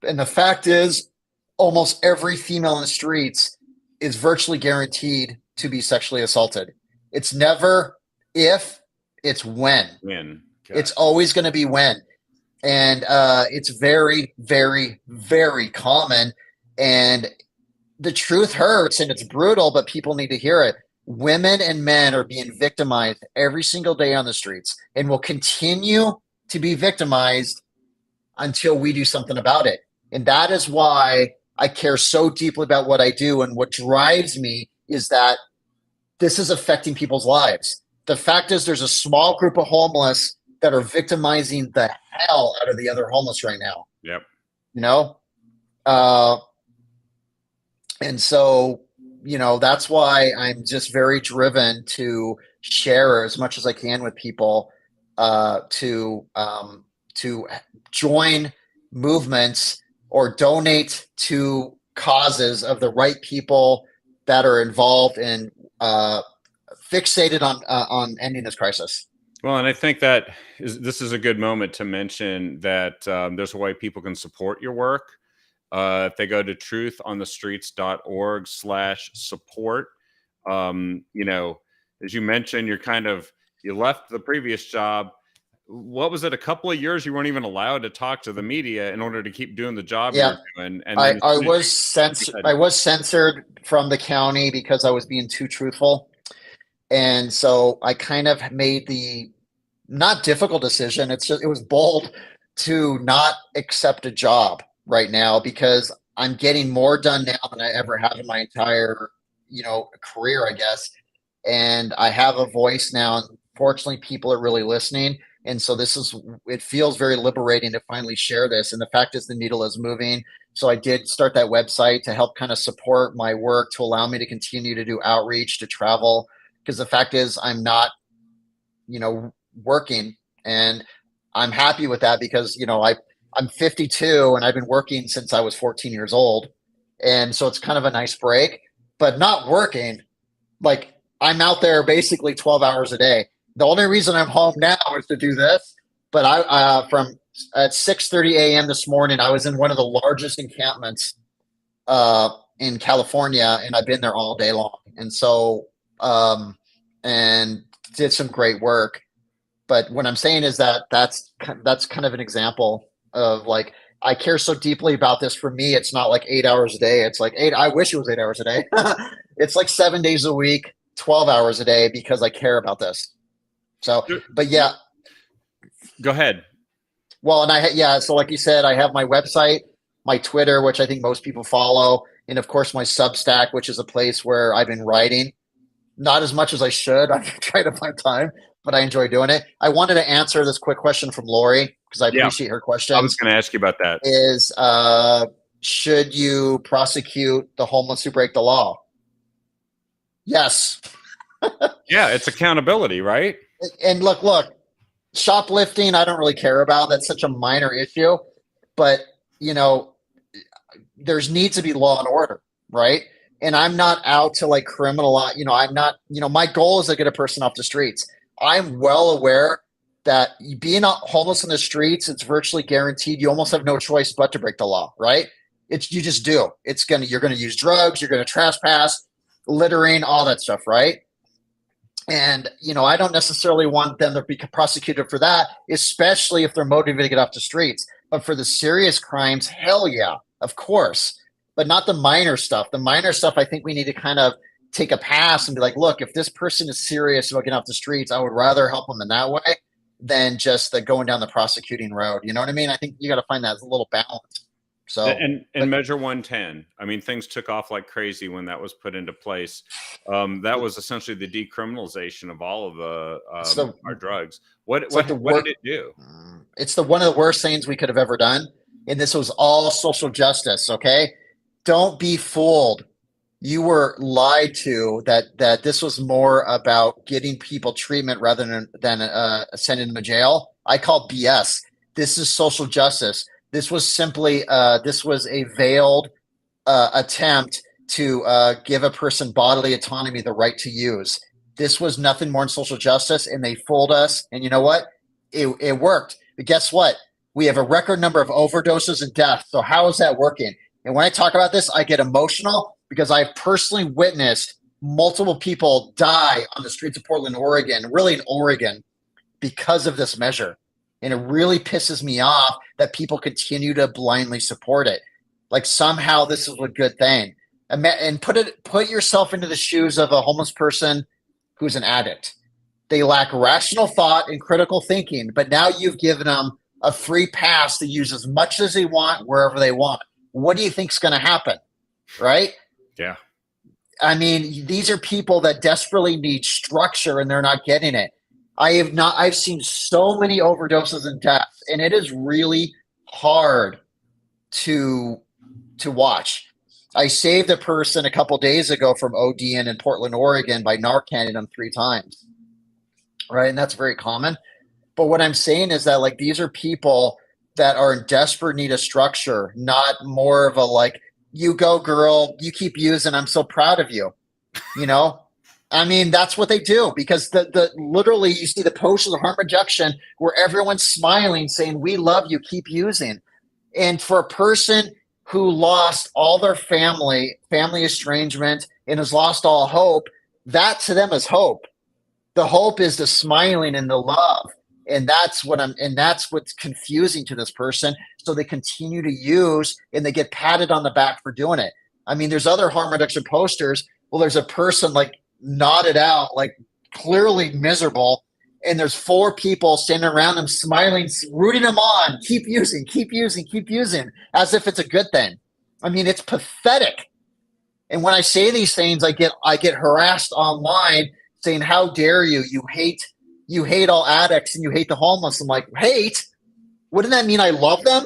And the fact is, almost every female in the streets is virtually guaranteed to be sexually assaulted. It's never if, it's when. When. It's always going to be when. And it's very, very, very common. And the truth hurts and it's brutal, but people need to hear it. Women and men are being victimized every single day on the streets, and will continue to be victimized until we do something about it. And that is why I care so deeply about what I do. And what drives me is that this is affecting people's lives. The fact is, there's a small group of homeless that are victimizing the hell out of the other homeless right now. Yep. You know, uh, and so that's why I'm just very driven to share as much as I can with people, to join movements or donate to causes of the right people that are involved in fixated on ending this crisis. Well, and I think this is a good moment to mention that there's a way people can support your work. If they go to truthonthestreets.org/support, as you mentioned, you left the previous job. What was it? A couple of years you weren't even allowed to talk to the media in order to keep doing the job you Yeah, were doing. And I, then I was censored. I was censored from the county because I was being too truthful, and so I kind of made the not difficult decision. It was bold to not accept a job right now because I'm getting more done now than I ever have in my entire career, I guess. And I have a voice now. And fortunately, people are really listening. And so it feels very liberating to finally share this. And the fact is, the needle is moving. So I did start that website to help kind of support my work, to allow me to continue to do outreach, to travel. Because the fact is, I'm not, working, and I'm happy with that because, I'm 52 and I've been working since I was 14 years old. And so it's kind of a nice break, but not working. Like, I'm out there basically 12 hours a day. The only reason I'm home now is to do this. But from at 6:30 a.m. this morning, I was in one of the largest encampments in California, and I've been there all day long. And so, and did some great work. But what I'm saying is that's kind of an example of, like, I care so deeply about this. For me, it's not like 8 hours a day. It's like I wish it was 8 hours a day. It's like 7 days a week, 12 hours a day, because I care about this. So, but yeah. Go ahead. Well, and so like you said, I have my website, my Twitter, which I think most people follow, and of course my Substack, which is a place where I've been writing. Not as much as I should. I'm trying to find time, but I enjoy doing it. I wanted to answer this quick question from Lori because I appreciate her question. I was going to ask you about that. Is should you prosecute the homeless who break the law? Yes. Yeah, it's accountability, right? And look, shoplifting, I don't really care about. That's such a minor issue. But, there's needs to be law and order, right? And I'm not out to like criminalize, I'm not, my goal is to get a person off the streets. I'm well aware that being homeless in the streets, it's virtually guaranteed. You almost have no choice but to break the law, right? You just do. You're going to use drugs, you're going to trespass, littering, all that stuff, right? And, I don't necessarily want them to be prosecuted for that, especially if they're motivated to get off the streets. But for the serious crimes, hell yeah, of course. But not the minor stuff. The minor stuff, I think we need to kind of take a pass and be like, look, if this person is serious about getting off the streets, I would rather help them in that way than just going down the prosecuting road. You know what I mean? I think you got to find that as a little balance. So, and Measure 110, I mean, things took off like crazy when that was put into place. That was essentially the decriminalization of all of our drugs. What did it do? It's one of the worst things we could have ever done. And this was all social justice. Okay. Don't be fooled. You were lied to that this was more about getting people treatment rather than sending them to jail. I call BS. This is social justice. This was simply this was a veiled attempt to give a person bodily autonomy, the right to use. This was nothing more than social justice, and they fooled us. And you know what? It worked. But guess what? We have a record number of overdoses and deaths. So how is that working? And when I talk about this, I get emotional because I've personally witnessed multiple people die on the streets of Portland, Oregon, really in Oregon, because of this measure. And it really pisses me off that people continue to blindly support it. Like somehow this is a good thing. And put yourself into the shoes of a homeless person who's an addict. They lack rational thought and critical thinking, but now you've given them a free pass to use as much as they want wherever they want. What do you think's going to happen? Right? Yeah. I mean, these are people that desperately need structure and they're not getting it. I've seen so many overdoses and deaths, and it is really hard to watch. I saved a person a couple days ago from ODing in Portland, Oregon by Narcaning them 3 times. Right. And that's very common. But what I'm saying is that like these are people that are in desperate need of structure, not more of a like, you go girl, you keep using, I'm so proud of you. You know? I mean, that's what they do because the literally you see the post of the harm reduction where everyone's smiling saying, we love you, keep using. And for a person who lost all their family estrangement, and has lost all hope, that to them is hope. The hope is the smiling and the love. And that's what's confusing to this person. So they continue to use and they get patted on the back for doing it. I mean, there's other harm reduction posters. Well, there's a person like nodded out, like clearly miserable. And there's 4 people standing around him smiling, rooting him on, keep using, as if it's a good thing. I mean, it's pathetic. And when I say these things, I get harassed online saying, how dare you? You hate all addicts and you hate the homeless. I'm like, hate? Wouldn't that mean I love them?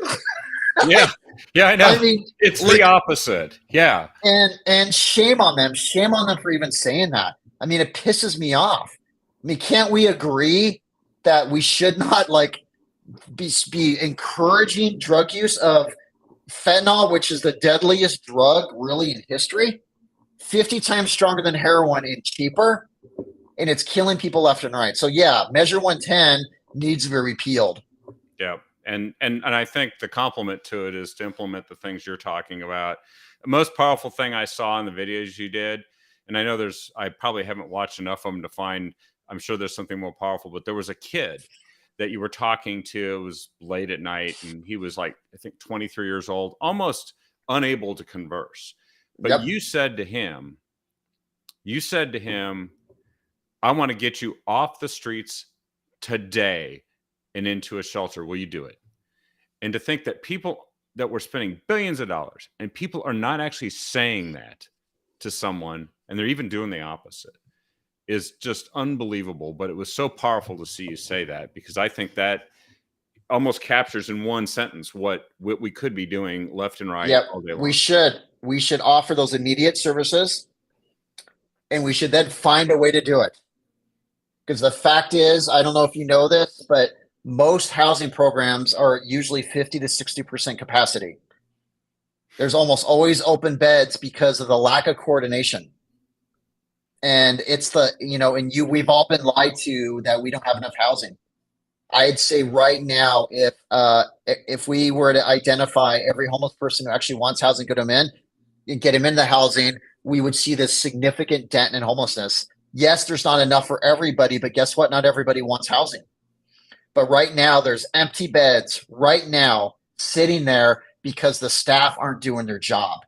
Yeah. Yeah, I know. I mean, it's the opposite. Yeah. And shame on them. Shame on them for even saying that. I mean, it pisses me off. I mean, can't we agree that we should not like be encouraging drug use of fentanyl, which is the deadliest drug really in history, 50 times stronger than heroin and cheaper, and it's killing people left and right. So yeah, Measure 110 needs to be repealed. Yeah. And I think the complement to it is to implement the things you're talking about. The most powerful thing I saw in the videos you did, and I know I probably haven't watched enough of them to find, I'm sure there's something more powerful, but there was a kid that you were talking to. It was late at night and he was like, I think 23 years old, almost unable to converse. But Yep. you said to him, I want to get you off the streets today and into a shelter. Will you do it? And to think that people that were spending billions of dollars and people are not actually saying that to someone, and they're even doing the opposite, is just unbelievable. But it was so powerful to see you say that, because I think that almost captures in one sentence what we could be doing left and right. Yep. All day long. We should offer those immediate services, and we should then find a way to do it. Because the fact is, I don't know if you know this, but most housing programs are usually 50 to 60% capacity. There's almost always open beds because of the lack of coordination. And it's we've all been lied to that we don't have enough housing. I'd say right now, if we were to identify every homeless person who actually wants housing, get them in the housing, we would see this significant dent in homelessness. Yes, there's not enough for everybody, but guess what? Not everybody wants housing. But right now, there's empty beds right now sitting there because the staff aren't doing their job.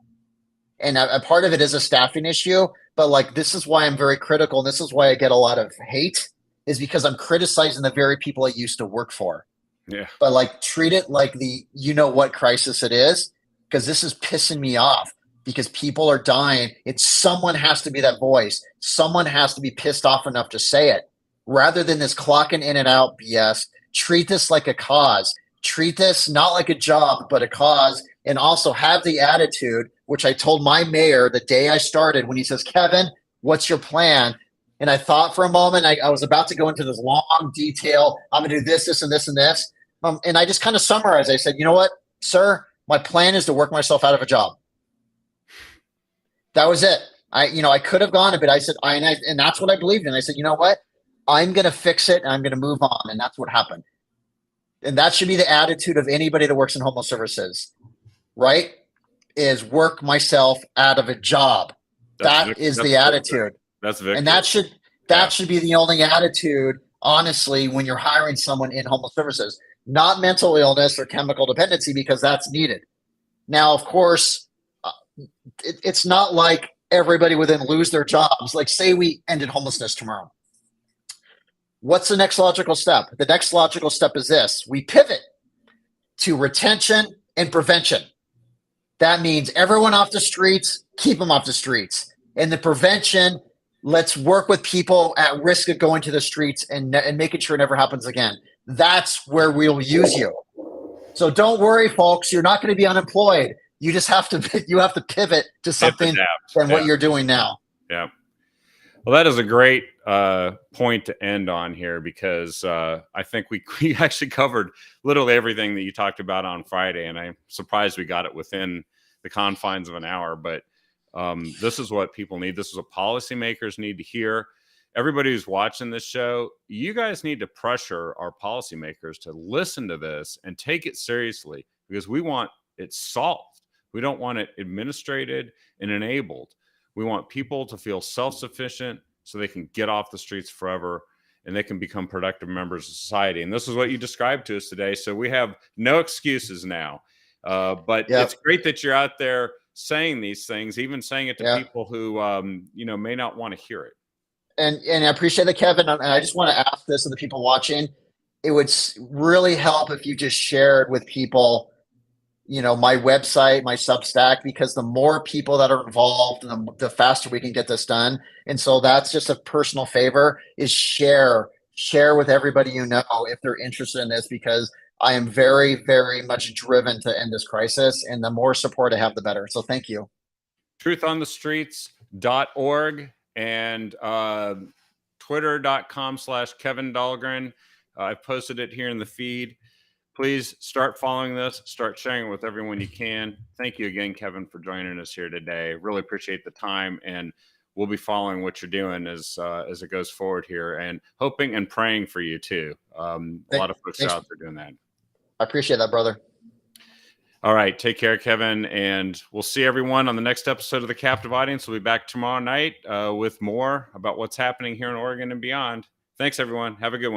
And a part of it is a staffing issue, but like, this is why I'm very critical. And this is why I get a lot of hate, is because I'm criticizing the very people I used to work for. Yeah. But like, treat it like the, what crisis it is, because this is pissing me off. Because people are dying. Someone has to be that voice. Someone has to be pissed off enough to say it. Rather than this clocking in and out BS, treat this like a cause. Treat this not like a job, but a cause. And also have the attitude, which I told my mayor the day I started, when he says, Kevin, what's your plan? And I thought for a moment, I was about to go into this long detail. I'm going to do this, this, and this, and this. And I just kind of summarized. I said, you know what, sir, my plan is to work myself out of a job. That was it. I could have gone a bit. I said, and that's what I believed in. I said, you know what? I'm going to fix it and I'm going to move on. And that's what happened. And that should be the attitude of anybody that works in homeless services, right? Is work myself out of a job. That is the attitude. That's victory. And that should be the only attitude, honestly, when you're hiring someone in homeless services, not mental illness or chemical dependency, because that's needed. Now, of course, it's not like everybody would then lose their jobs. Like, say we ended homelessness tomorrow. What's the next logical step? The next logical step is this. We pivot to retention and prevention. That means everyone off the streets, keep them off the streets. And the prevention, let's work with people at risk of going to the streets and making sure it never happens again. That's where we'll use you. So don't worry, folks. You're not going to be unemployed. You just have to pivot to something than what you're doing now. Yeah. Well, that is a great point to end on here, because I think we actually covered literally everything that you talked about on Friday, and I'm surprised we got it within the confines of an hour. But this is what people need. This is what policymakers need to hear. Everybody who's watching this show, you guys need to pressure our policymakers to listen to this and take it seriously, because we want it solved. We don't want it administrated and enabled. We want people to feel self-sufficient so they can get off the streets forever and they can become productive members of society. And this is what you described to us today. So we have no excuses now. But it's great that you're out there saying these things, even saying it to people who, may not want to hear it. And I appreciate that, Kevin. And I just want to ask this to the people watching. It would really help if you just shared with people, my website, my Substack, because the more people that are involved, the faster we can get this done. And so that's just a personal favor, is share with everybody if they're interested in this, because I am very, very much driven to end this crisis, and the more support I have, the better. So thank you. Truthonthestreets.org and twitter.com/Kevin Dahlgren. I've posted it here in the feed. Please start following this, start sharing it with everyone you can. Thank you again, Kevin, for joining us here today. Really appreciate the time, and we'll be following what you're doing as it goes forward here, and hoping and praying for you too. A lot of folks out there doing that. I appreciate that, brother. All right. Take care, Kevin. And we'll see everyone on the next episode of The Captive Audience. We'll be back tomorrow night with more about what's happening here in Oregon and beyond. Thanks, everyone. Have a good one.